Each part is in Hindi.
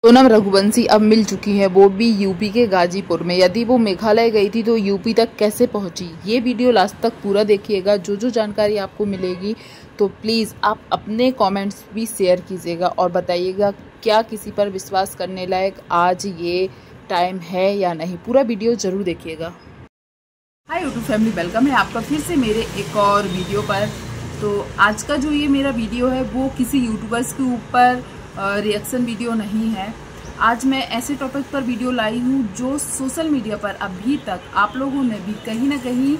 सोनम रघुवंशी अब मिल चुकी हैं, वो भी यूपी के गाजीपुर में। यदि वो मेघालय गई थी तो यूपी तक कैसे पहुंची, ये वीडियो लास्ट तक पूरा देखिएगा। जो जो जानकारी आपको मिलेगी तो प्लीज़ आप अपने कमेंट्स भी शेयर कीजिएगा और बताइएगा क्या किसी पर विश्वास करने लायक आज ये टाइम है या नहीं। पूरा वीडियो ज़रूर देखिएगा। हाय यूट्यूब फैमिली, वेलकम है आपका फिर से मेरे एक और वीडियो पर। तो आज का जो ये मेरा वीडियो है वो किसी यूट्यूबर्स के ऊपर रिएक्शन वीडियो नहीं है। आज मैं ऐसे टॉपिक पर वीडियो लाई हूँ जो सोशल मीडिया पर अभी तक आप लोगों ने भी कहीं ना कहीं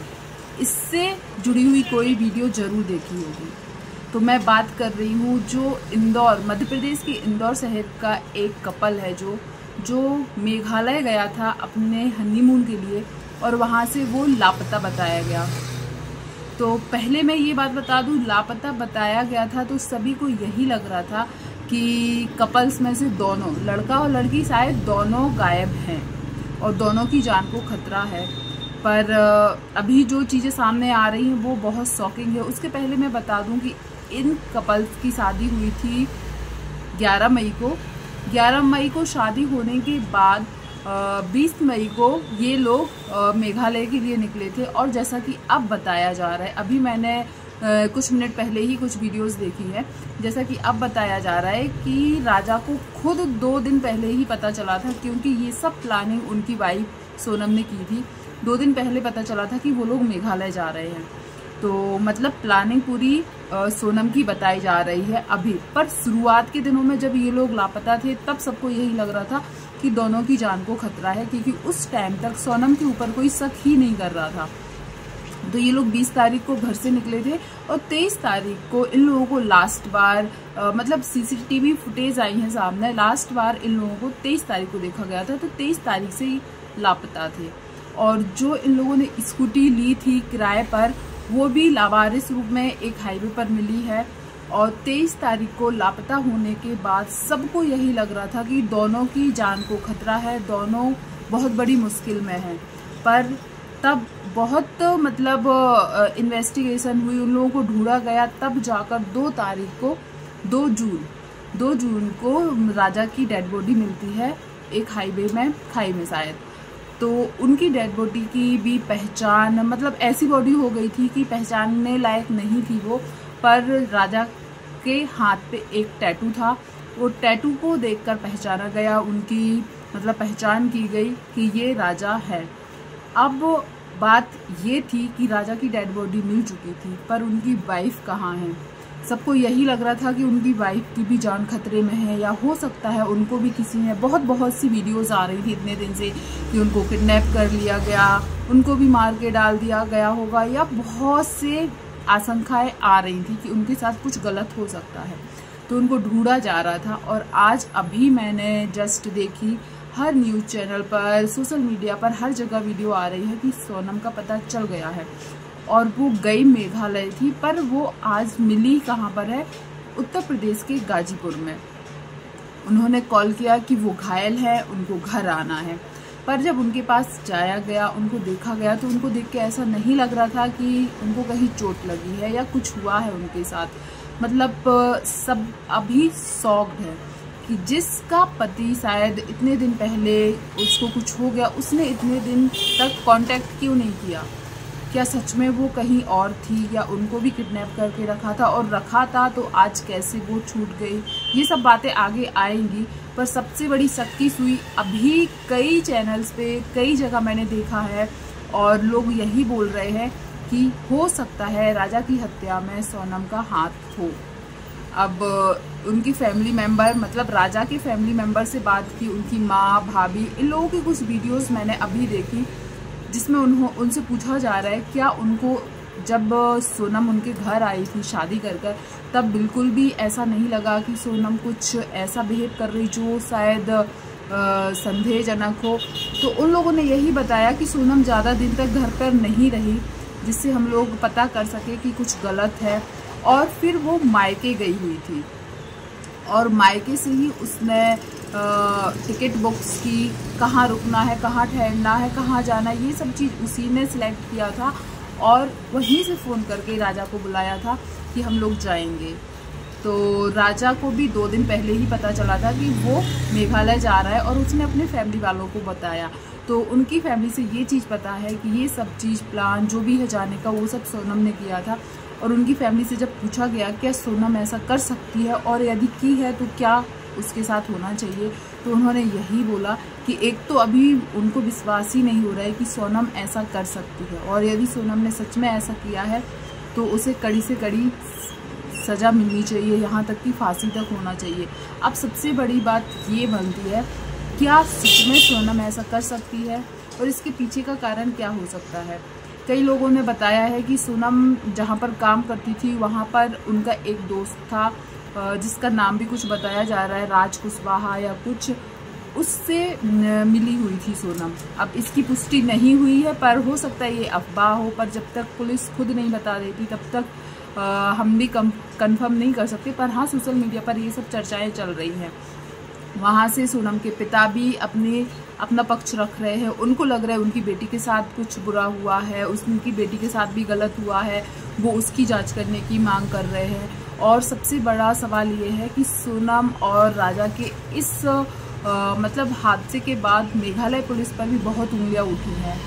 इससे जुड़ी हुई कोई वीडियो जरूर देखी होगी। तो मैं बात कर रही हूँ जो इंदौर, मध्य प्रदेश के इंदौर शहर का एक कपल है जो मेघालय गया था अपने हनीमून के लिए और वहाँ से वो लापता बताया गया। तो पहले मैं ये बात बता दूं, लापता बताया गया था तो सभी को यही लग रहा था कि कपल्स में से दोनों, लड़का और लड़की, शायद दोनों गायब हैं और दोनों की जान को खतरा है। पर अभी जो चीज़ें सामने आ रही हैं वो बहुत शॉकिंग है। उसके पहले मैं बता दूं कि इन कपल्स की शादी हुई थी 11 मई को। 11 मई को शादी होने के बाद 20 मई को ये लोग मेघालय के लिए निकले थे। और जैसा कि अब बताया जा रहा है, अभी मैंने कुछ मिनट पहले ही कुछ वीडियोस देखी है, जैसा कि अब बताया जा रहा है कि राजा को खुद 2 दिन पहले ही पता चला था, क्योंकि ये सब प्लानिंग उनकी वाइफ सोनम ने की थी। 2 दिन पहले पता चला था कि वो लोग मेघालय जा रहे हैं। तो मतलब प्लानिंग पूरी सोनम की बताई जा रही है अभी। पर शुरुआत के दिनों में जब ये लोग लापता थे तब सबको यही लग रहा था कि दोनों की जान को खतरा है, क्योंकि उस टाइम तक सोनम के ऊपर कोई शक ही नहीं कर रहा था। तो ये लोग 20 तारीख को घर से निकले थे और 23 तारीख को इन लोगों को लास्ट बार मतलब सीसीटीवी फुटेज आई है सामने, लास्ट बार इन लोगों को 23 तारीख को देखा गया था। तो 23 तारीख से ही लापता थे। और जो इन लोगों ने स्कूटी ली थी किराए पर, वो भी लावारिस रूप में एक हाईवे पर मिली है। और 23 तारीख को लापता होने के बाद सबको यही लग रहा था कि दोनों की जान को खतरा है, दोनों बहुत बड़ी मुश्किल में हैं। पर तब बहुत मतलब इन्वेस्टिगेशन हुई, उन लोगों को ढूंढा गया, तब जाकर 2 जून को राजा की डेड बॉडी मिलती है एक हाईवे में, खाई में शायद। तो उनकी डेड बॉडी की भी पहचान, मतलब ऐसी बॉडी हो गई थी कि पहचानने लायक नहीं थी वो। पर राजा के हाथ पे एक टैटू था, वो टैटू को देखकर पहचाना गया, उनकी मतलब पहचान की गई कि ये राजा है। अब बात ये थी कि राजा की डेड बॉडी मिल चुकी थी, पर उनकी वाइफ कहाँ है। सबको यही लग रहा था कि उनकी वाइफ की भी जान खतरे में है, या हो सकता है उनको भी किसी ने, बहुत सी वीडियोस आ रही थी इतने दिन से कि उनको किडनैप कर लिया गया, उनको भी मार के डाल दिया गया होगा, या बहुत से आशंकाएं आ रही थी कि उनके साथ कुछ गलत हो सकता है। तो उनको ढूंढा जा रहा था। और आज अभी मैंने जस्ट देखी, हर न्यूज़ चैनल पर, सोशल मीडिया पर, हर जगह वीडियो आ रही है कि सोनम का पता चल गया है और वो गई मेघालय थी। पर वो आज मिली कहाँ पर है? उत्तर प्रदेश के गाजीपुर में। उन्होंने कॉल किया कि वो घायल है, उनको घर आना है। पर जब उनके पास जाया गया, उनको देखा गया, तो उनको देख के ऐसा नहीं लग रहा था कि उनको कहीं चोट लगी है या कुछ हुआ है उनके साथ। मतलब सब अभी शॉक्ड है कि जिसका पति शायद इतने दिन पहले उसको कुछ हो गया, उसने इतने दिन तक कांटेक्ट क्यों नहीं किया। क्या सच में वो कहीं और थी, या उनको भी किडनैप करके रखा था, और रखा था तो आज कैसे वो छूट गई। ये सब बातें आगे आएंगी। पर सबसे बड़ी शक की सुई अभी कई चैनल्स पे, कई जगह मैंने देखा है और लोग यही बोल रहे हैं कि हो सकता है राजा की हत्या में सोनम का हाथ हो। अब उनकी फैमिली मेंबर, मतलब राजा के फैमिली मेंबर से बात की, उनकी माँ, भाभी, इन लोगों की कुछ वीडियोस मैंने अभी देखी, जिसमें उनसे पूछा जा रहा है क्या उनको जब सोनम उनके घर आई थी शादी कर, तब बिल्कुल भी ऐसा नहीं लगा कि सोनम कुछ ऐसा बिहेव कर रही जो शायद संदेहजनक हो। तो उन लोगों ने यही बताया कि सोनम ज़्यादा दिन तक घर पर नहीं रही, जिससे हम लोग पता कर सके कि कुछ गलत है। और फिर वो मायके गई हुई थी और मायके से ही उसने टिकट बुक्स की, कहाँ रुकना है, कहाँ ठहरना है, कहाँ जाना है, ये सब चीज़ उसी ने सिलेक्ट किया था। और वहीं से फ़ोन करके राजा को बुलाया था कि हम लोग जाएंगे। तो राजा को भी 2 दिन पहले ही पता चला था कि वो मेघालय जा रहा है और उसने अपने फैमिली वालों को बताया। तो उनकी फैमिली से ये चीज़ पता है कि ये सब चीज़ प्लान जो भी है जाने का वो सब सोनम ने किया था। और उनकी फैमिली से जब पूछा गया क्या सोनम ऐसा कर सकती है और यदि की है तो क्या उसके साथ होना चाहिए, तो उन्होंने यही बोला कि एक तो अभी उनको विश्वास ही नहीं हो रहा है कि सोनम ऐसा कर सकती है, और यदि सोनम ने सच में ऐसा किया है तो उसे कड़ी से कड़ी सज़ा मिलनी चाहिए, यहाँ तक कि फांसी तक होना चाहिए। अब सबसे बड़ी बात ये बनती है, क्या सच में सोनम ऐसा कर सकती है और इसके पीछे का कारण क्या हो सकता है। कई लोगों ने बताया है कि सोनम जहाँ पर काम करती थी वहाँ पर उनका एक दोस्त था जिसका नाम भी कुछ बताया जा रहा है, राज कुशवाहा या कुछ, उससे मिली हुई थी सोनम। अब इसकी पुष्टि नहीं हुई है, पर हो सकता है ये अफवाह हो, पर जब तक पुलिस खुद नहीं बता देती तब तक हम भी कंफर्म नहीं कर सकते। पर हाँ, सोशल मीडिया पर ये सब चर्चाएं चल रही हैं। वहाँ से सोनम के पिता भी अपना पक्ष रख रहे हैं। उनको लग रहा है उनकी बेटी के साथ कुछ बुरा हुआ है, उनकी बेटी के साथ भी गलत हुआ है, वो उसकी जांच करने की मांग कर रहे हैं। और सबसे बड़ा सवाल ये है कि सोनम और राजा के इस मतलब हादसे के बाद मेघालय पुलिस पर भी बहुत उंगलियां उठी हैं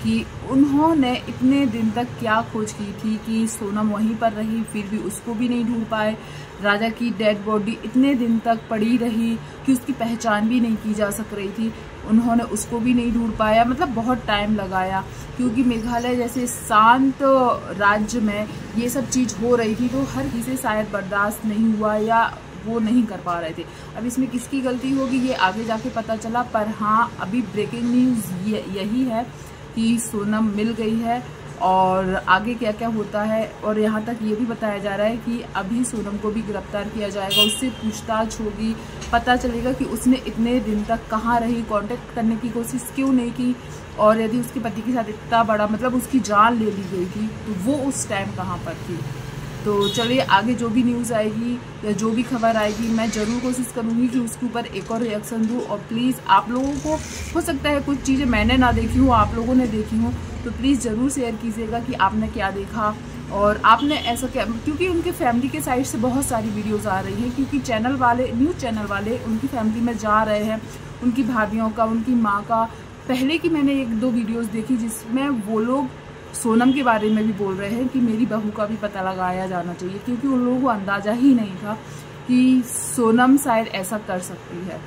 कि उन्होंने इतने दिन तक क्या खोज की थी कि सोनम वहीं पर रही, फिर भी उसको भी नहीं ढूंढ पाए। राजा की डेड बॉडी इतने दिन तक पड़ी रही कि उसकी पहचान भी नहीं की जा सक रही थी, उन्होंने उसको भी नहीं ढूंढ पाया। मतलब बहुत टाइम लगाया, क्योंकि मेघालय जैसे शांत राज्य में ये सब चीज़ हो रही थी, तो हर किसी से शायद बर्दाश्त नहीं हुआ या वो नहीं कर पा रहे थे। अब इसमें किसकी गलती होगी ये आगे जाके पता चला, पर हाँ, अभी ब्रेकिंग न्यूज़ यही है कि सोनम मिल गई है और आगे क्या क्या होता है। और यहाँ तक ये भी बताया जा रहा है कि अभी सोनम को भी गिरफ्तार किया जाएगा, उससे पूछताछ होगी, पता चलेगा कि उसने इतने दिन तक कहाँ रही, कांटेक्ट करने की कोशिश क्यों नहीं की, और यदि उसके पति के साथ इतना बड़ा मतलब उसकी जान ले ली गई थी तो वो उस टाइम कहाँ पर थी। तो चलिए, आगे जो भी न्यूज़ आएगी या जो भी खबर आएगी मैं ज़रूर कोशिश करूँगी कि उसके ऊपर एक और रिएक्शन दूँ। और प्लीज़ आप लोगों को हो सकता है कुछ चीज़ें मैंने ना देखी हूँ, आप लोगों ने देखी हूँ, तो प्लीज़ ज़रूर शेयर कीजिएगा कि आपने क्या देखा और आपने ऐसा क्या, क्योंकि उनके फैमिली के साइड से बहुत सारी वीडियोज़ आ रही हैं, क्योंकि चैनल वाले, न्यूज़ चैनल वाले उनकी फैमिली में जा रहे हैं, उनकी भाभियों का, उनकी माँ का। पहले की मैंने 1-2 वीडियोज़ देखी जिसमें वो लोग सोनम के बारे में भी बोल रहे हैं कि मेरी बहू का भी पता लगाया जाना चाहिए, क्योंकि उन लोगों को अंदाज़ा ही नहीं था कि सोनम शायद ऐसा कर सकती है।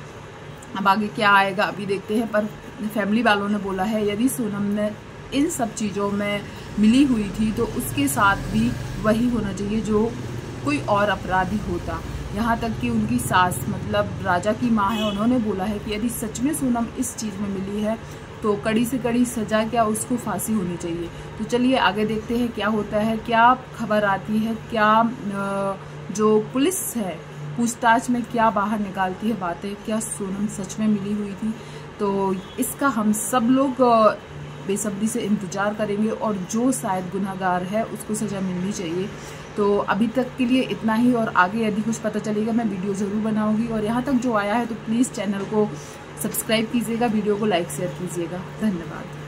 अब आगे क्या आएगा अभी देखते हैं, पर फैमिली वालों ने बोला है यदि सोनम ने इन सब चीज़ों में मिली हुई थी तो उसके साथ भी वही होना चाहिए जो कोई और अपराधी होता। यहाँ तक कि उनकी सास, मतलब राजा की माँ है, उन्होंने बोला है कि यदि सच में सोनम इस चीज़ में मिली है तो कड़ी से कड़ी सज़ा, क्या उसको फांसी होनी चाहिए। तो चलिए आगे देखते हैं क्या होता है, क्या खबर आती है, क्या जो पुलिस है पूछताछ में क्या बाहर निकालती है बातें, क्या सोनम सच में मिली हुई थी। तो इसका हम सब लोग बेसब्री से इंतज़ार करेंगे, और जो शायद गुनहगार है उसको सज़ा मिलनी चाहिए। तो अभी तक के लिए इतना ही, और आगे यदि कुछ पता चलेगा मैं वीडियो ज़रूर बनाऊंगी। और यहाँ तक जो आया है तो प्लीज़ चैनल को सब्सक्राइब कीजिएगा, वीडियो को लाइक शेयर कीजिएगा। धन्यवाद।